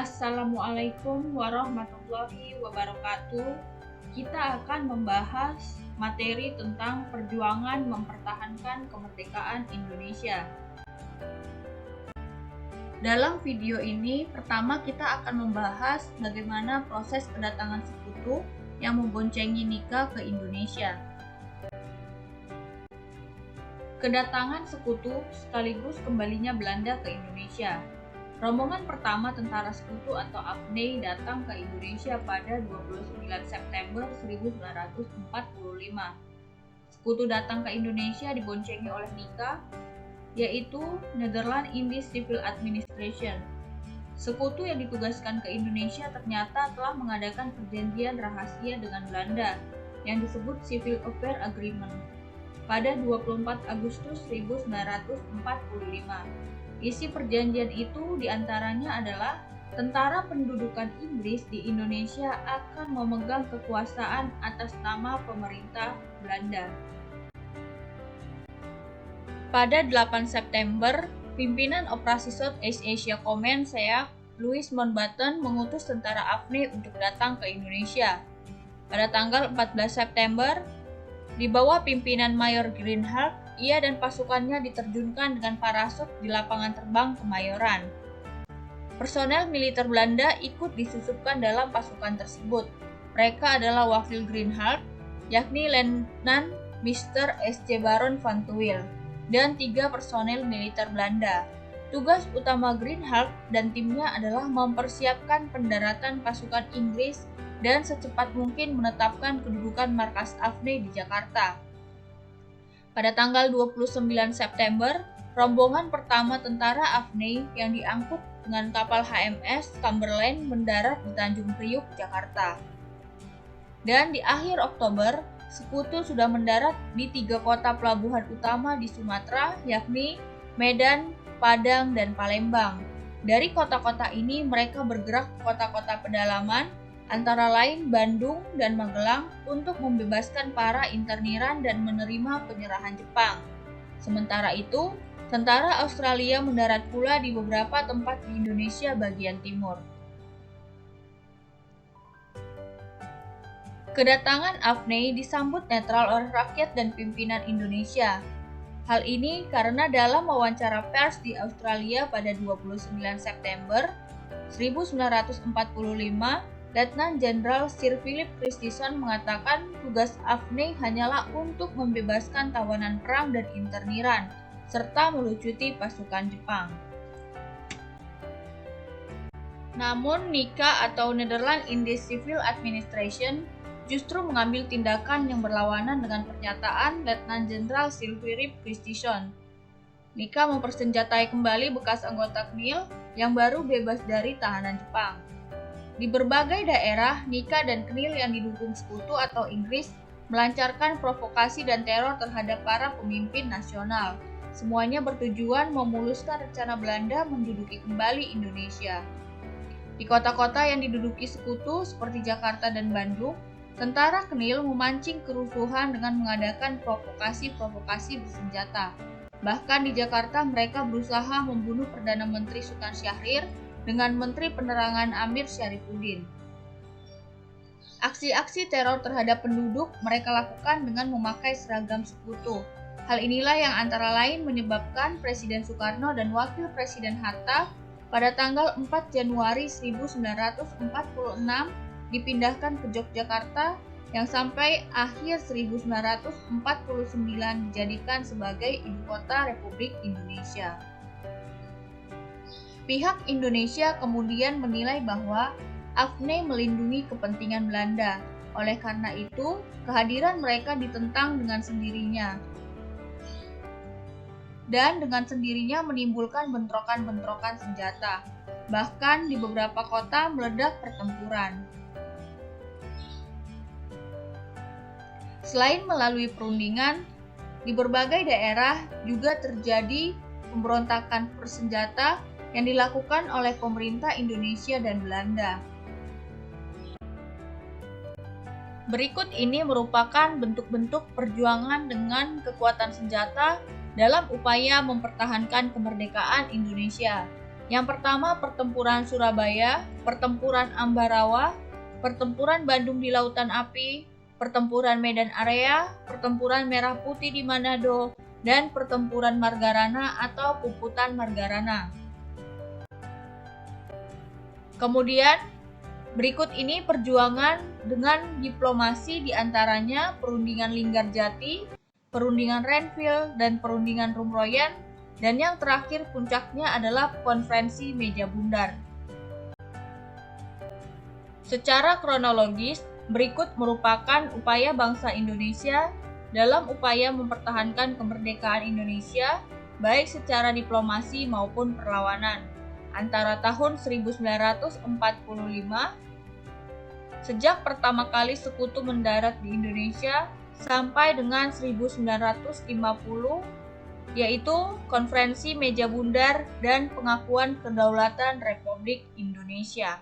Assalamualaikum warahmatullahi wabarakatuh. Kita akan membahas materi tentang perjuangan mempertahankan kemerdekaan Indonesia. Dalam video ini, pertama kita akan membahas bagaimana proses kedatangan sekutu yang memboncengi Nika ke Indonesia. Kedatangan sekutu sekaligus kembalinya Belanda ke Indonesia. Rombongan pertama tentara sekutu atau AFNI datang ke Indonesia pada 29 September 1945. Sekutu datang ke Indonesia diboncengi oleh Nika, yaitu Netherlands Indies Civil Administration. Sekutu yang ditugaskan ke Indonesia ternyata telah mengadakan perjanjian rahasia dengan Belanda yang disebut Civil Affair Agreement pada 24 Agustus 1945. Isi perjanjian itu diantaranya adalah tentara pendudukan Inggris di Indonesia akan memegang kekuasaan atas nama pemerintah Belanda. Pada 8 September, pimpinan Operasi South East Asia Command SEAC, Louis Mountbatten mengutus tentara AFNI untuk datang ke Indonesia. Pada tanggal 14 September, di bawah pimpinan Mayor Greenhalgh, ia dan pasukannya diterjunkan dengan parasut di lapangan terbang Kemayoran. Personel militer Belanda ikut disusupkan dalam pasukan tersebut. Mereka adalah wakil Greenhalgh, yakni Letnan Mr. S.C. Baron van Tuyl, dan 3 personel militer Belanda. Tugas utama Greenhalgh dan timnya adalah mempersiapkan pendaratan pasukan Inggris dan secepat mungkin menetapkan kedudukan markas AFNI di Jakarta. Pada tanggal 29 September, rombongan pertama tentara AFNI yang diangkut dengan kapal HMS Cumberland mendarat di Tanjung Priuk, Jakarta. Dan di akhir Oktober, sekutu sudah mendarat di 3 kota pelabuhan utama di Sumatera, yakni Medan, Padang, dan Palembang. Dari kota-kota ini mereka bergerak ke kota-kota pedalaman, antara lain Bandung dan Magelang, untuk membebaskan para interniran dan menerima penyerahan Jepang. Sementara itu, tentara Australia mendarat pula di beberapa tempat di Indonesia bagian timur. Kedatangan AFNI disambut netral oleh rakyat dan pimpinan Indonesia. Hal ini karena dalam wawancara pers di Australia pada 29 September 1945, Letnan Jenderal Sir Philip Christison mengatakan tugas AFNI hanyalah untuk membebaskan tawanan perang dan interniran, serta melucuti pasukan Jepang. Namun Nika atau Netherlands Indies Civil Administration justru mengambil tindakan yang berlawanan dengan pernyataan Letnan Jenderal Sir Philip Christison. Nika mempersenjatai kembali bekas anggota KNIL yang baru bebas dari tahanan Jepang. Di berbagai daerah, Nika dan KNIL yang didukung sekutu atau Inggris melancarkan provokasi dan teror terhadap para pemimpin nasional. Semuanya bertujuan memuluskan rencana Belanda menduduki kembali Indonesia. Di kota-kota yang diduduki sekutu seperti Jakarta dan Bandung, tentara KNIL memancing kerusuhan dengan mengadakan provokasi-provokasi bersenjata. Bahkan di Jakarta mereka berusaha membunuh Perdana Menteri Sultan Syahrir dengan Menteri Penerangan Amir Syarifuddin. Aksi-aksi teror terhadap penduduk mereka lakukan dengan memakai seragam sekutu. Hal inilah yang antara lain menyebabkan Presiden Soekarno dan Wakil Presiden Hatta pada tanggal 4 Januari 1946 dipindahkan ke Yogyakarta yang sampai akhir 1949 dijadikan sebagai ibu kota Republik Indonesia. Pihak Indonesia kemudian menilai bahwa AFNI melindungi kepentingan Belanda. Oleh karena itu, kehadiran mereka ditentang dengan sendirinya. Dan dengan sendirinya menimbulkan bentrokan-bentrokan senjata. Bahkan di beberapa kota meledak pertempuran. Selain melalui perundingan, di berbagai daerah juga terjadi pemberontakan bersenjata yang dilakukan oleh pemerintah Indonesia dan Belanda. Berikut ini merupakan bentuk-bentuk perjuangan dengan kekuatan senjata dalam upaya mempertahankan kemerdekaan Indonesia. Yang pertama, Pertempuran Surabaya, Pertempuran Ambarawa, Pertempuran Bandung di Lautan Api, Pertempuran Medan Area, Pertempuran Merah Putih di Manado, dan Pertempuran Margarana atau Puputan Margarana. Kemudian, berikut ini perjuangan dengan diplomasi diantaranya Perundingan Linggarjati, Perundingan Renville, dan Perundingan Rumroyen, dan yang terakhir puncaknya adalah Konferensi Meja Bundar. Secara kronologis, berikut merupakan upaya bangsa Indonesia dalam upaya mempertahankan kemerdekaan Indonesia, baik secara diplomasi maupun perlawanan, antara tahun 1945, sejak pertama kali sekutu mendarat di Indonesia, sampai dengan 1950, yaitu Konferensi Meja Bundar dan pengakuan kedaulatan Republik Indonesia.